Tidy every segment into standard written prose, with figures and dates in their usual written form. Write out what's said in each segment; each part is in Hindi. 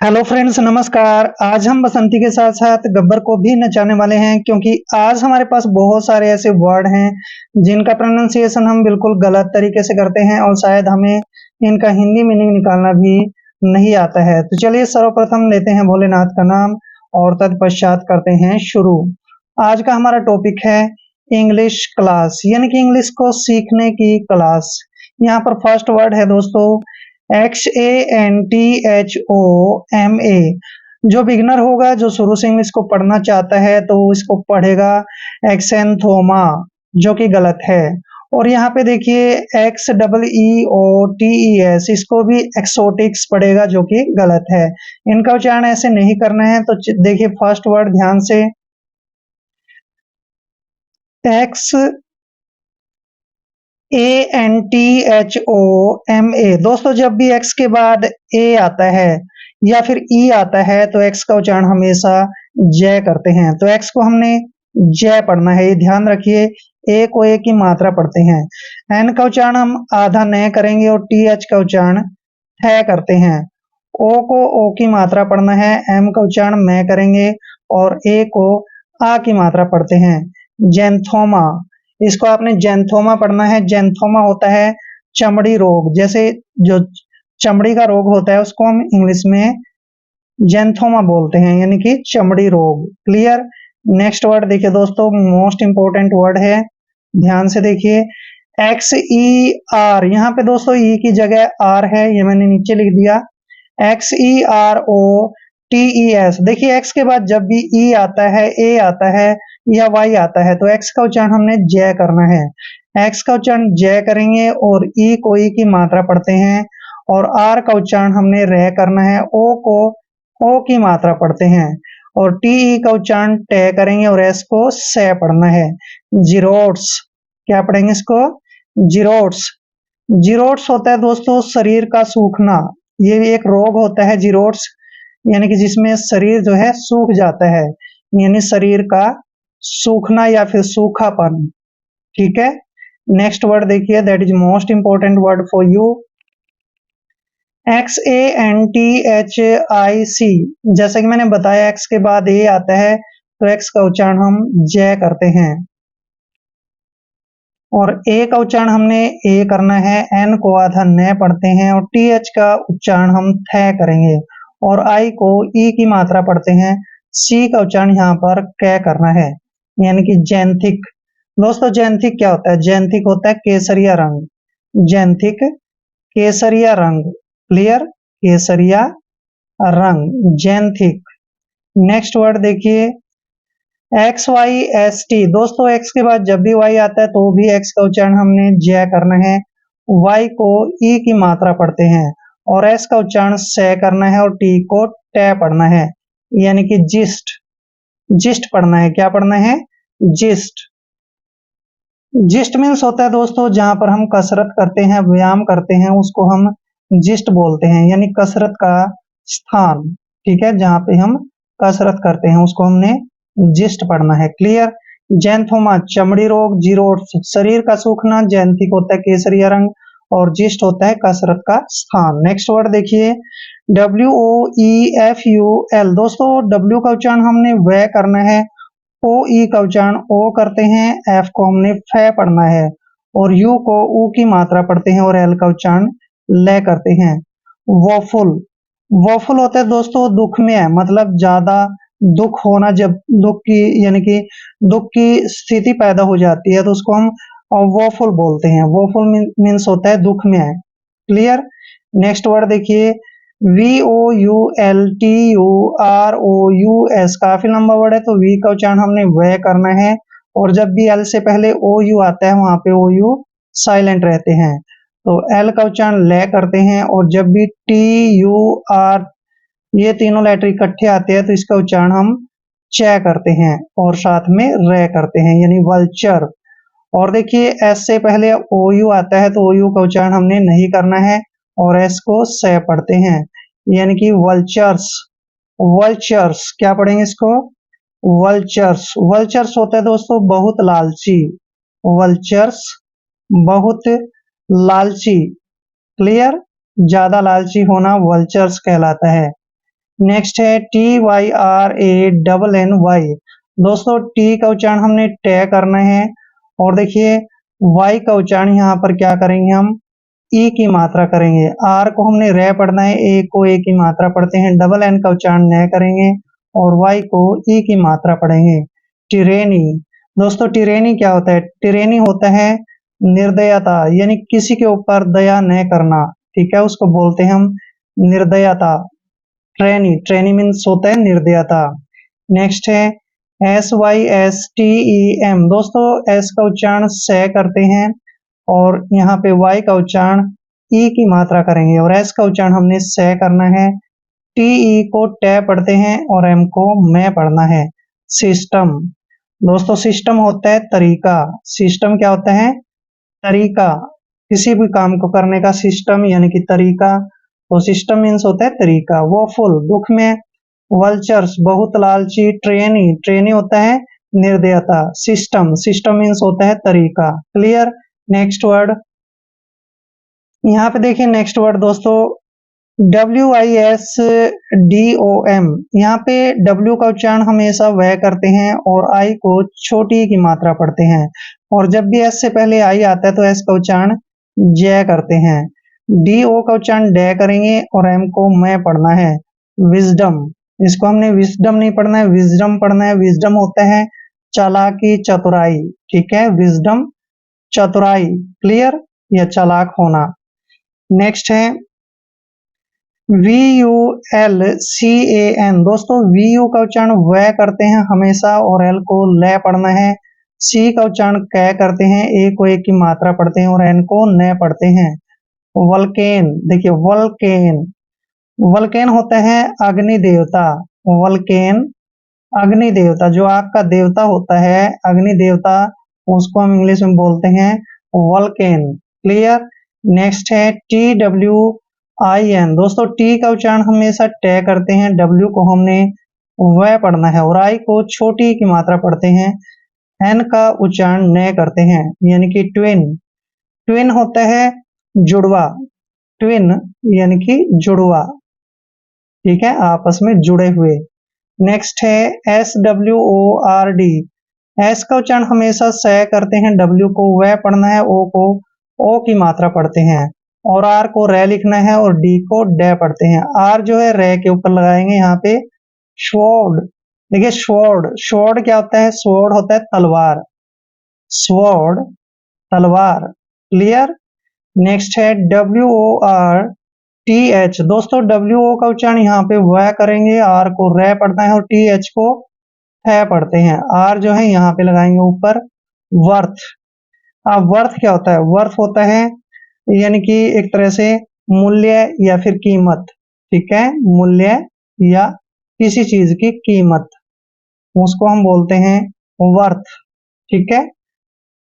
हेलो फ्रेंड्स, नमस्कार। आज हम बसंती के साथ साथ गब्बर को भी नचाने वाले हैं, क्योंकि आज हमारे पास बहुत सारे ऐसे वर्ड हैं जिनका प्रोनाउंसिएशन हम बिल्कुल गलत तरीके से करते हैं और शायद हमें इनका हिंदी मीनिंग निकालना भी नहीं आता है। तो चलिए सर्वप्रथम लेते हैं भोलेनाथ का नाम और तत्पश्चात करते हैं शुरू। आज का हमारा टॉपिक है इंग्लिश क्लास, यानी कि इंग्लिश को सीखने की क्लास। यहाँ पर फर्स्ट वर्ड है दोस्तों XANTHOMA। जो बिगनर होगा, जो शुरू से इंग्लिश को पढ़ना चाहता है, तो वो इसको पढ़ेगा एक्सेंथोमा, जो कि गलत है। और यहाँ पे देखिए XEEOTES, इसको भी एक्सोटिक्स पढ़ेगा, जो कि गलत है। इनका उच्चारण ऐसे नहीं करना है। तो देखिए फर्स्ट वर्ड ध्यान से, XANTHOMA। दोस्तों जब भी एक्स के बाद ए आता है या फिर ई आता है तो एक्स का उच्चारण हमेशा जय करते हैं। तो एक्स को हमने जय पढ़ना है, ये ध्यान रखिए। ए को ए की मात्रा पढ़ते हैं। एन का उच्चारण हम आधा न करेंगे और टी एच का उच्चारण थ करते हैं। ओ को ओ की मात्रा पढ़ना है, एम का उच्चारण मैं करेंगे और ए को आ की मात्रा पढ़ते हैं। जेंथोमा, इसको आपने जेंथोमा पढ़ना है। जेंथोमा होता है चमड़ी रोग, जैसे जो चमड़ी का रोग होता है उसको हम इंग्लिश में जेंथोमा बोलते हैं, यानी कि चमड़ी रोग। क्लियर। नेक्स्ट वर्ड देखिए दोस्तों, मोस्ट इंपोर्टेंट वर्ड है, ध्यान से देखिए। XER, यहाँ पे दोस्तों ई की जगह आर है, ये मैंने नीचे लिख दिया। XEROTES। देखिए एक्स के बाद जब भी ई आता है, ए आता है या वाई आता है, तो एक्स का उच्चारण हमने जय करना है। एक्स का उच्चारण जय करेंगे और ई को ई की मात्रा पढ़ते हैं और आर का उच्चारण हमने रह करना है। ओ को ओ की मात्रा पढ़ते हैं और टी ई का उच्चारण ट करेंगे और एस को स पढ़ना है। जीरोट्स, क्या पढ़ेंगे इसको? जीरोट्स। जीरोट्स होता है दोस्तों शरीर का सूखना। ये भी एक रोग होता है जीरोट्स, यानी कि जिसमें शरीर जो है सूख जाता है, यानी शरीर का सूखना या फिर सूखापन। ठीक है। नेक्स्ट वर्ड देखिए, that is most important word for you. XANTHIC। जैसे कि मैंने बताया एक्स के बाद ए आता है तो एक्स का उच्चारण हम जय करते हैं और ए का उच्चारण हमने ए करना है। एन को आधा न पढ़ते हैं और टी एच का उच्चारण हम थ करेंगे और आई को ई की मात्रा पढ़ते हैं। सी का उच्चारण यहाँ पर क करना है, यानी कि जैंथिक। दोस्तों जैंथिक क्या होता है? जैंथिक होता है केसरिया रंग। जैंथिक केसरिया रंग। क्लियर। केसरिया रंग, जैंथिक। नेक्स्ट वर्ड देखिए XYST। दोस्तों एक्स के बाद जब भी वाई आता है तो भी एक्स का उच्चारण हमने जय करना है। वाई को ई की मात्रा पढ़ते हैं और एस का उच्चारण स करना है और टी को ट पढ़ना है, यानी कि जिस्ट। जिस्ट पढ़ना है। क्या पढ़ना है? जिस्ट। जिस्ट मीन्स होता है दोस्तों जहां पर हम कसरत करते हैं, व्यायाम करते हैं, उसको हम जिस्ट बोलते हैं, यानी कसरत का स्थान। ठीक है, जहां पे हम कसरत करते हैं उसको हमने जिस्ट पढ़ना है। क्लियर। जैंथोमा चमड़ी रोग, जीरोट्स शरीर का सूखना, जैंथिक होता है केसरिया रंग और जिस्ट होता है कसरत का स्थान। नेक्स्ट वर्ड देखिए WOEFUL। दोस्तों डब्ल्यू का उच्चारण हमने व करना है, ओ ई का उच्चारण ओ करते हैं, एफ को हमने फ पढ़ना है और यू को ऊ की मात्रा पढ़ते हैं और एल का उच्चारण ल करते हैं। वोफुल। वोफुल होता है दोस्तों दुख में है, मतलब ज्यादा दुख होना, जब दुख की यानी कि दुख की स्थिति पैदा हो जाती है तो उसको हम वोफुल बोलते हैं। वोफुल मीन्स होता है दुख में है। क्लियर। नेक्स्ट वर्ड देखिए VOULTUROUS। काफी लंबा वर्ड है तो वी का उच्चारण हमने वह करना है और जब भी एल से पहले OU आता है वहां पे OU साइलेंट रहते हैं, तो एल का उच्चारण ले करते हैं और जब भी TUR ये तीनों लेटर इकट्ठे आते हैं तो इसका उच्चारण हम च करते हैं और साथ में र करते हैं, यानी वल्चर। और देखिए एस से पहले OU आता है तो OU का उच्चारण हमने नहीं करना है और एस को स पढ़ते हैं, यानी कि वल्चर्स। वल्चर्स क्या पढ़ेंगे इसको? वल्चर्स। वल्चर्स होता है दोस्तों बहुत लालची। वल्चर्स बहुत लालची। क्लियर। ज्यादा लालची होना वल्चर्स कहलाता है। नेक्स्ट है TYRANNY। दोस्तों टी का उच्चारण हमने टे करना है और देखिए वाई का उच्चारण यहाँ पर क्या करेंगे हम ई की मात्रा करेंगे। आर को हमने रे पढ़ना है, ए को ए की मात्रा पढ़ते हैं। डबल एन का उच्चारण न करेंगे और वाई को ई की मात्रा पढ़ेंगे। टिरेनी। दोस्तों टिरेनी क्या होता है? टिरेनी होता है निर्दयता, यानी किसी के ऊपर दया न करना, ठीक है, उसको बोलते हैं हम निर्दयता। ट्रेनी, ट्रेनी मीन्स होता है निर्दयता। नेक्स्ट है SYSTEM। दोस्तों एस का उच्चारण से करते हैं और यहाँ पे वाई का उच्चारण ई की मात्रा करेंगे और एस का उच्चारण हमने से करना है। टीई को टे पढ़ते हैं और एम को मैं पढ़ना है। सिस्टम। दोस्तों सिस्टम होता है तरीका। सिस्टम क्या होता है? तरीका, किसी भी काम को करने का सिस्टम यानी कि तरीका। तो सिस्टम मीन्स होता है तरीका। वो फुल, दुख में। वल्चर्स, बहुत लालची। ट्रेनी, ट्रेनी होता है निर्दयता। सिस्टम, सिस्टम मीन्स होता है तरीका। क्लियर? नेक्स्ट वर्ड यहाँ पे देखिए, नेक्स्ट वर्ड दोस्तों WISDOM। यहाँ पे W का उच्चारण हमेशा वह करते हैं और I को छोटी की मात्रा पढ़ते हैं और जब भी S से पहले I आता है तो S का उच्चारण जय करते हैं। DO का उच्चारण डे करेंगे और M को मैं पढ़ना है। विजडम, इसको हमने विजडम नहीं पढ़ना है, विजडम पढ़ना है। विजडम होता है चालाकी, चतुराई, ठीक है, विजडम चतुराई। क्लियर? या चालाक होना। नेक्स्ट है VULCAN। दोस्तों VU का उच्चारण वह करते हैं हमेशा और L को ले पढ़ना है। C का उच्चारण कै करते हैं, A को ए की मात्रा पढ़ते हैं और N को न पढ़ते हैं। वल्केन, देखिए वल्केन, वल्केन होता है अग्नि देवता। वल्केन अग्नि देवता, जो आग का देवता होता है, अग्नि देवता, उसको हम इंग्लिश में बोलते हैं वल्केन। क्लियर? नेक्स्ट है TWIN। दोस्तों टी का उच्चारण हमेशा टे करते हैं, डब्ल्यू को हमने वह पढ़ना है और आई को छोटी की मात्रा पढ़ते हैं। एन का उच्चारण न करते हैं, यानी कि ट्विन। ट्विन होता है जुड़वा, ट्विन यानी कि जुड़वा, ठीक है, आपस में जुड़े हुए। नेक्स्ट है SWORD। एस का उच्चारण हमेशा स करते हैं, डब्ल्यू को वह पढ़ना है, ओ को ओ की मात्रा पढ़ते हैं और आर को रे लिखना है और डी को डे पढ़ते हैं। आर जो है रे के ऊपर लगाएंगे यहाँ पे। स्वॉर्ड, देखिए स्वॉर्ड, स्वॉर्ड क्या होता है? स्वॉर्ड होता है तलवार, स्वॉर्ड तलवार। क्लियर? नेक्स्ट है WORTH। दोस्तों WO का उच्चारण यहाँ पे वह करेंगे, आर को रे पढ़ना है और TH को है पढ़ते हैं। आर जो है यहाँ पे लगाएंगे ऊपर। वर्थ। अब वर्थ क्या होता है? वर्थ होता है यानी कि एक तरह से मूल्य या फिर कीमत, ठीक है, मूल्य या किसी चीज की कीमत, उसको हम बोलते हैं वर्थ, ठीक है,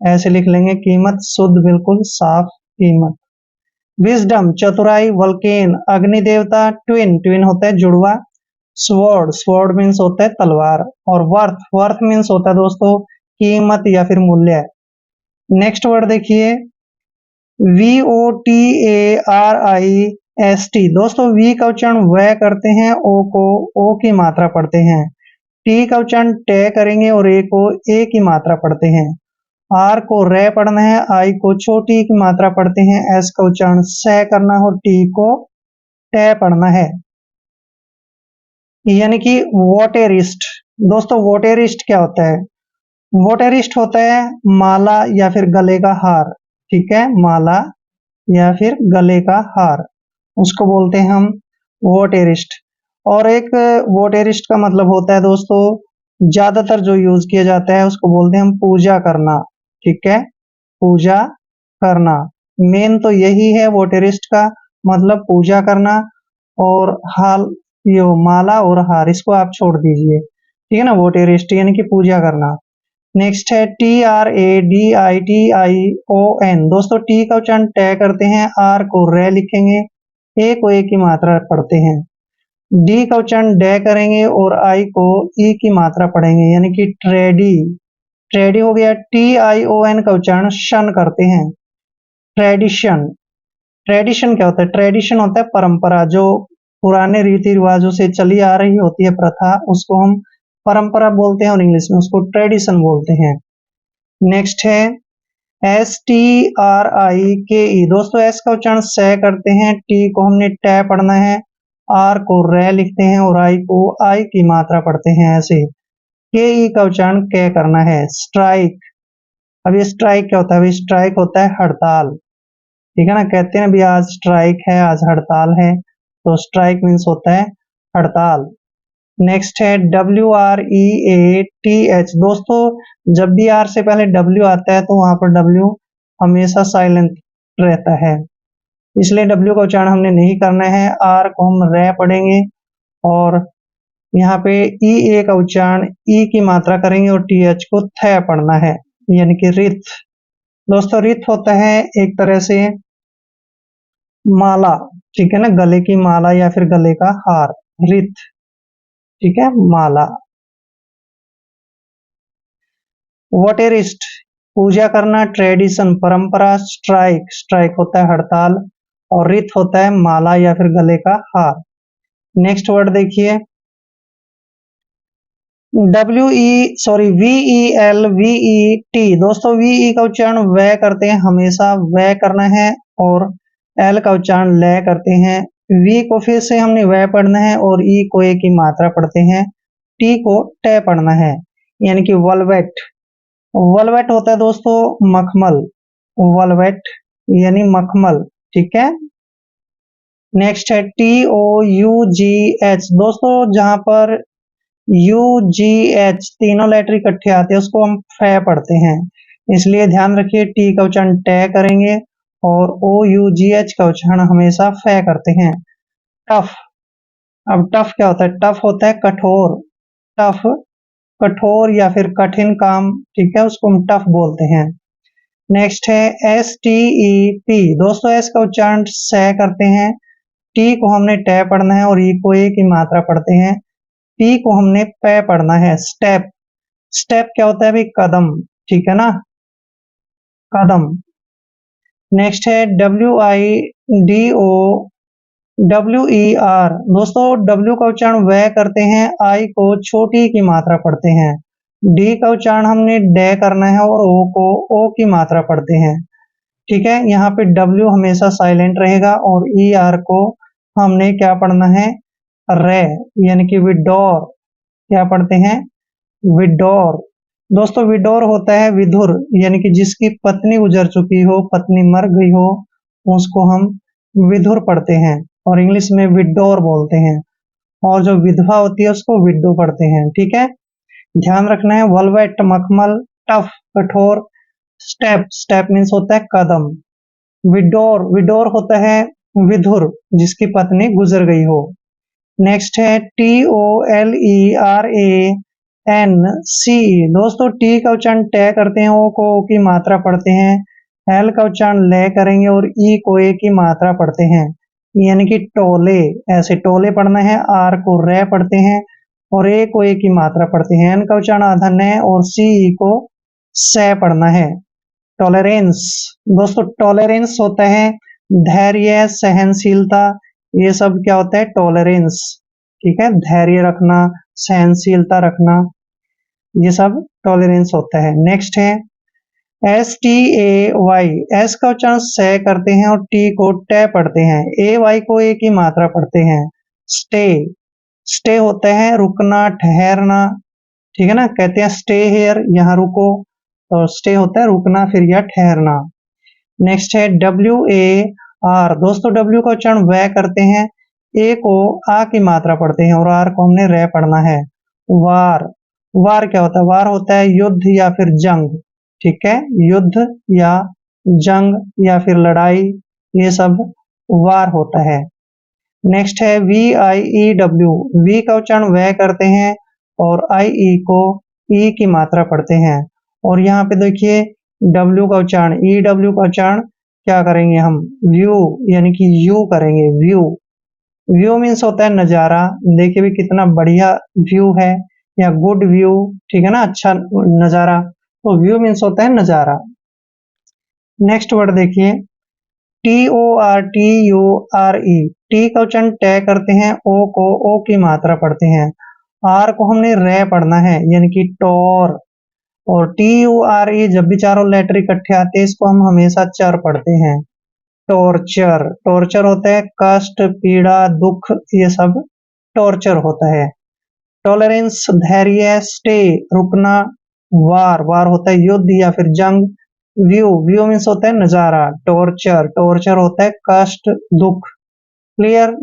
ऐसे लिख लेंगे, कीमत शुद्ध बिल्कुल साफ कीमत। विजडम चतुराई। वल्केन अग्नि देवता। ट्विन, ट्विन होता है जुड़वा। स्वॉर्ड, स्वॉर्ड मीन्स होता है तलवार और वर्थ, वर्थ मीन्स होता है दोस्तों कीमत या फिर मूल्य। नेक्स्ट वर्ड देखिए VOTARIST। दोस्तों वी का उच्चारण वह करते हैं, ओ को ओ की मात्रा पढ़ते हैं। टी का उच्चारण टे करेंगे और ए को ए की मात्रा पढ़ते हैं। आर को रे पढ़ना है, आई को छोटी की मात्रा पढ़ते हैं। एस का उच्चारण से करना है और टी को टे पढ़ना है, यानी कि वोटेरिस्ट। दोस्तों वोटेरिस्ट क्या होता है? वोटेरिस्ट होता है माला या फिर गले का हार, ठीक है, माला या फिर गले का हार, उसको बोलते हैं हम वोटेरिस्ट। और एक वोटेरिस्ट का मतलब होता है दोस्तों, ज्यादातर जो यूज किया जाता है उसको बोलते हैं हम पूजा करना, ठीक है, पूजा करना। मेन तो यही है वोटेरिस्ट का मतलब, पूजा करना। और हाल ये माला और हार इसको आप छोड़ दीजिए, ठीक है ना, वोटेरिस्ट यानी कि पूजा करना। नेक्स्ट है TRADITION। दोस्तों टी का उच्चारण टे करते हैं, आर को रे लिखेंगे, ए को ए की मात्रा पढ़ते हैं। डी का उच्चारण डे करेंगे और आई को ई की मात्रा पढ़ेंगे, यानी कि ट्रेडी, ट्रेडी हो गया। TION का उच्चारण शन करते हैं। ट्रेडिशन, ट्रेडिशन क्या होता है? ट्रेडिशन होता है परंपरा, जो पुराने रीति रिवाजों से चली आ रही होती है प्रथा, उसको हम परंपरा बोलते हैं और इंग्लिश में उसको ट्रेडिशन बोलते हैं। नेक्स्ट है STRIKE। दोस्तों एस का उच्चारण से करते हैं, टी को हमने टे पढ़ना है, आर को रे लिखते हैं और आई को आई की मात्रा पढ़ते हैं ऐसे। के ई का उच्चारण कै करना है। स्ट्राइक, अब ये स्ट्राइक क्या होता है? अभी स्ट्राइक होता है हड़ताल, ठीक है ना, कहते हैं अभी आज स्ट्राइक है, आज हड़ताल है, तो स्ट्राइक मीन्स होता है हड़ताल। नेक्स्ट है WREATH। दोस्तों जब भी आर से पहले डब्ल्यू आता है तो वहां पर डब्ल्यू हमेशा साइलेंट रहता है, इसलिए डब्ल्यू का उच्चारण हमने नहीं करना है, आर को हम रे पढ़ेंगे और यहाँ पे ई ए का उच्चारण ई की मात्रा करेंगे और TH को थ पढ़ना है, यानी कि रिथ। दोस्तों रिथ होता है एक तरह से माला, ठीक है ना, गले की माला या फिर गले का हार, रिथ, ठीक है, माला। वोटेरिस्ट, पूजा करना, ट्रेडिशन, परंपरा, स्ट्राइक, स्ट्राइक होता है हड़ताल और रिथ होता है माला या फिर गले का हार। नेक्स्ट वर्ड देखिए VELVET। दोस्तों VE का उच्चारण व करते हैं, हमेशा व करना है और L का उच्चारण ल करते हैं। V को फिर से हमने व पढ़ना है और E को ए की मात्रा पढ़ते हैं, T को ट पढ़ना है, यानी कि वलवेट। वलवेट होता है दोस्तों मखमल, वलवेट यानी मखमल, ठीक है। नेक्स्ट है TOUGH। दोस्तों जहां पर UGH तीनों लेटर इकट्ठे आते हैं उसको हम फ पढ़ते हैं, इसलिए ध्यान रखिए टी का उच्चारण ट करेंगे और OUGH का उच्चारण हमेशा फ करते हैं। टफ, अब टफ क्या होता है? टफ होता है कठोर, टफ कठोर या फिर कठिन काम, ठीक है, उसको हम टफ बोलते हैं। नेक्स्ट है STEP। दोस्तों एस का उच्चारण स करते हैं, टी को हमने ट पढ़ना है और ई को ए की मात्रा पढ़ते हैं, पी को हमने प पढ़ना है। स्टेप, स्टेप क्या होता है? अभी कदम, ठीक है ना, कदम। नेक्स्ट है WIDOWER। दोस्तों W का उच्चारण व करते हैं, आई को छोटी की मात्रा पढ़ते हैं, डी का उच्चारण हमने ड करना है और ओ को ओ की मात्रा पढ़ते हैं, ठीक है। यहाँ पे W हमेशा साइलेंट रहेगा और ER को हमने क्या पढ़ना है? रे, यानी कि विडोर, क्या पढ़ते हैं? विडोर। दोस्तों विडोर होता है विधुर, यानी कि जिसकी पत्नी गुजर चुकी हो, पत्नी मर गई हो, उसको हम विधुर पढ़ते हैं और इंग्लिश में विडोर बोलते हैं, और जो विधवा होती है उसको विडो पढ़ते हैं, ठीक है। ध्यान रखना है वलवेट मखमल, टफ कठोर, स्टेप, स्टेप मीन्स होता है कदम, विडोर, विडोर होता है विधुर जिसकी पत्नी गुजर गई हो। नेक्स्ट है TOLERANCE। दोस्तों टी का उच्चारण ट करते हैं, ओ को ओ की मात्रा पढ़ते हैं, एल का उच्चारण ले करेंगे और ई को ए की मात्रा पढ़ते हैं, यानी कि टोले, ऐसे टोले पढ़ना है। आर को रे पढ़ते हैं और ए को ए की मात्रा पढ़ते हैं, एन का उच्चारण आधन है और सी ई को से पढ़ना है। टॉलरेंस, दोस्तों टॉलरेंस होता है धैर्य, सहनशीलता, ये सब क्या होता है? टॉलरेंस, ठीक है, धैर्य रखना, सहनशीलता रखना, ये सब टॉलरेंस होता है। नेक्स्ट है STAY। एस का उच्चारण से करते हैं और टी को ट पढ़ते हैं, AY को ए की मात्रा पढ़ते हैं। स्टे, स्टे होता है रुकना, ठहरना, ठीक है ना, कहते हैं स्टे हेयर, यहाँ रुको, और स्टे होता है रुकना फिर या ठहरना। नेक्स्ट है WAR। दोस्तों W का उच्चारण व करते हैं, ए को आ की मात्रा पढ़ते हैं और आर को हमने रे पढ़ना है। वार, वार क्या होता है? वार होता है युद्ध या फिर जंग, ठीक है, युद्ध या जंग या फिर लड़ाई, ये सब वार होता है। नेक्स्ट है VIEW। वी का उच्चारण व करते हैं और IE को ई की मात्रा पढ़ते हैं, और यहाँ पे देखिए W का उच्चारण, EW का उच्चारण क्या करेंगे हम? व्यू, यानी कि यू करेंगे, व्यू। व्यू मीन्स होता है नजारा, देखिए भी कितना बढ़िया व्यू है, या गुड व्यू, ठीक है ना, अच्छा नजारा, तो व्यू मीन्स होता है नजारा। नेक्स्ट वर्ड देखिए TORTURE। टी का उच्चारण टे करते हैं, ओ को ओ की मात्रा पढ़ते हैं, आर को हमने रे पढ़ना है यानी कि टोर, और टी यू आर ई जब भी चारों लेटर इकट्ठे आते हैं इसको हम हमेशा चर पढ़ते हैं। टॉर्चर, टॉर्चर होता है कष्ट, पीड़ा, दुख, ये सब टॉर्चर होता है। टॉलरेंस धैर्य, स्टे रुकना, वार, वार होता है युद्ध या फिर जंग, व्यू, व्यू मीन्स होता है नजारा, टॉर्चर, टॉर्चर होता है कष्ट, दुख। क्लियर।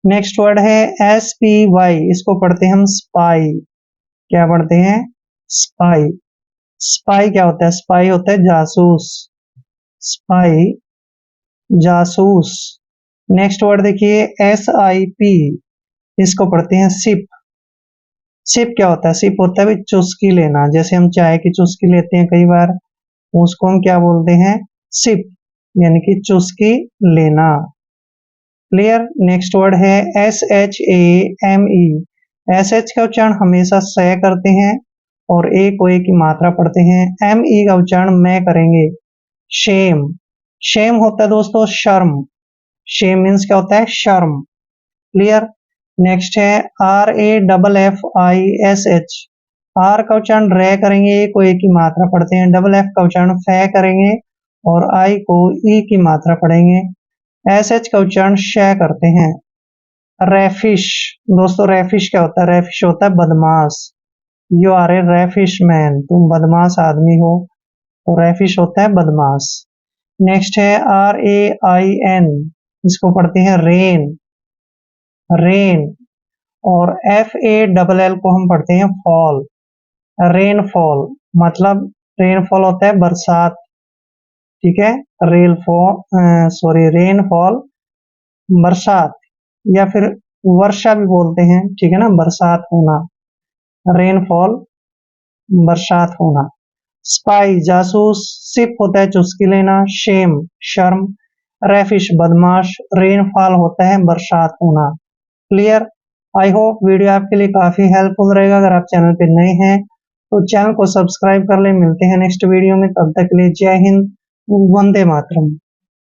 नेक्स्ट वर्ड है एस पी वाई, इसको पढ़ते हैं हम स्पाई। क्या पढ़ते हैं? स्पाई। स्पाई क्या होता है? स्पाई होता है जासूस, स्पाई जासूस। नेक्स्ट वर्ड देखिए एस आई पी, इसको पढ़ते हैं सिप। सिप क्या होता है? सिप होता है भी चुस्की लेना, जैसे हम चाय की चुस्की लेते हैं कई बार, उसको हम क्या बोलते हैं? सिप, यानी कि चुस्की लेना। क्लियर। नेक्स्ट वर्ड है S H A M E, S H का उच्चारण हमेशा स करते हैं और ए को ए की मात्रा पढ़ते हैं, एम ई का उच्चारण मैं करेंगे, शेम। शेम होता है दोस्तों शर्म, शेम मीन्स क्या होता है? शर्म। क्लियर। नेक्स्ट है R A double F I S H, R का उच्चारण रे करेंगे, ए को ए की मात्रा पढ़ते हैं, डबल एफ का उच्चारण फे करेंगे और आई को ई की मात्रा पढ़ेंगे, एस एच का उच्चारण श करते हैं। रेफिश, दोस्तों रेफिश क्या होता है? रेफिश होता है बदमाश, यू आर ए रेफिश मैन, तुम बदमाश आदमी हो, तो रेफिश होता है बदमाश। नेक्स्ट है आर ए आई एन, इसको पढ़ते हैं रेन, रेन, और एफ ए डबल एल को हम पढ़ते हैं फॉल, रेनफॉल, मतलब रेनफॉल होता है बरसात, ठीक है, रेनफॉल बरसात, या फिर वर्षा भी बोलते हैं, ठीक है ना, बरसात होना, रेनफॉल बरसात होना। स्पाई जासूस, सिप होता है चुस्की लेना, शेम शर्म, रेफिश बदमाश, रेनफॉल होता है बरसात होना। क्लियर। आई होप वीडियो आपके लिए काफी हेल्पफुल रहेगा। अगर आप चैनल पे नए हैं तो चैनल को सब्सक्राइब कर ले। मिलते हैं नेक्स्ट वीडियो में, तब तक के लिए जय हिंद, वंदे मातरम।